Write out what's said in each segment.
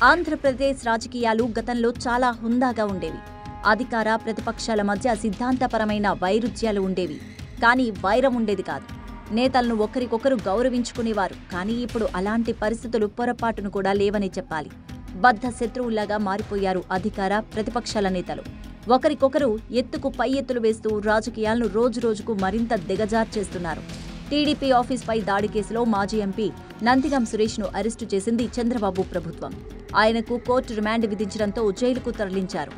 ఆంధ్రప్రదేశ్ రాజకీయాలు గతంలో చాలా హుందాగా ఉండేవి. అధికార ప్రతిపక్షాల మధ్య సిద్ధాంతపరమైన వైరుధ్యాలు ఉండేవి. కానీ వైరం ఉండేది కాదు. నేతలను ఒకరికొకరు గౌరవించుకునేవారు. కానీ ఇప్పుడు అలాంటి పరిస్థితులు పొరపాటును కూడా లేవని చెప్పాలి. బద్ధ శత్రువుల్లాగా మారిపోయారు అధికార ప్రతిపక్షాల నేతలు. ఒకరికొకరు ఎత్తుకు పై ఎత్తులు వేస్తూ రాజకీయాలను రోజురోజుకు మరింత దిగజార్చేస్తున్నారు. టీడీపీ ఆఫీస్పై దాడి కేసులో మాజీ ఎంపీ నందిగం సురేష్ను అరెస్టు చేసింది చంద్రబాబు ప్రభుత్వం. ఆయనకు కోర్టు రిమాండ్ విధించడంతో జైలుకు తరలించారు.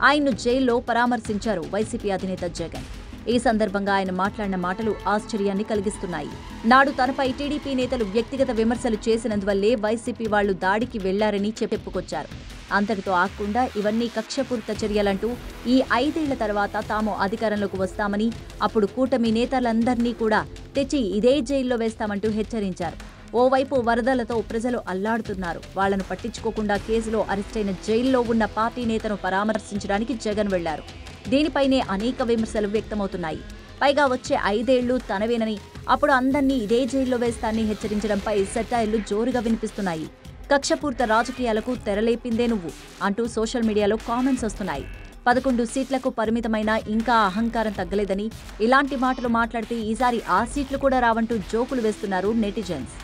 ఆయన్ను జైల్లో పరామర్శించారు వైసీపీ అధినేత జగన్. ఈ సందర్భంగా ఆయన మాట్లాడిన మాటలు ఆశ్చర్యాన్ని కలిగిస్తున్నాయి. నాడు తనపై టీడీపీ నేతలు వ్యక్తిగత విమర్శలు చేసినందువల్లే వైసీపీ వాళ్లు దాడికి వెళ్లారని చెప్పుకొచ్చారు. అంతటితో ఆగకుండా ఇవన్నీ కక్షపూరిత చర్యలంటూ ఈ 5 ఏళ్ల తర్వాత తాము అధికారంలోకి వస్తామని, అప్పుడు కూటమి నేతలందర్నీ కూడా తెచ్చి ఇదే జైల్లో వేస్తామంటూ హెచ్చరించారు. ఓవైపు వరదలతో ప్రజలు అల్లాడుతున్నారు. వాళ్లను పట్టించుకోకుండా కేసులో అరెస్టైన జైల్లో ఉన్న పార్టీ నేతను పరామర్శించడానికి జగన్ వెళ్లారు. దీనిపైనే అనేక విమర్శలు వ్యక్తమవుతున్నాయి. పైగా వచ్చే 5 ఏళ్లు తనవేనని, అప్పుడు అందర్నీ ఇదే జైల్లో వేస్తానని హెచ్చరించడంపై సెటైర్లు జోరుగా వినిపిస్తున్నాయి. కక్షపూరిత రాజకీయాలకు తెరలేపిందే నువ్వు అంటూ సోషల్ మీడియాలో కామెంట్స్ వస్తున్నాయి. 11 సీట్లకు పరిమితమైన ఇంకా అహంకారం తగ్గలేదని, ఇలాంటి మాటలు మాట్లాడితే ఈసారి ఆ సీట్లు కూడా రావంటూ జోకులు వేస్తున్నారు నెటిజన్స్.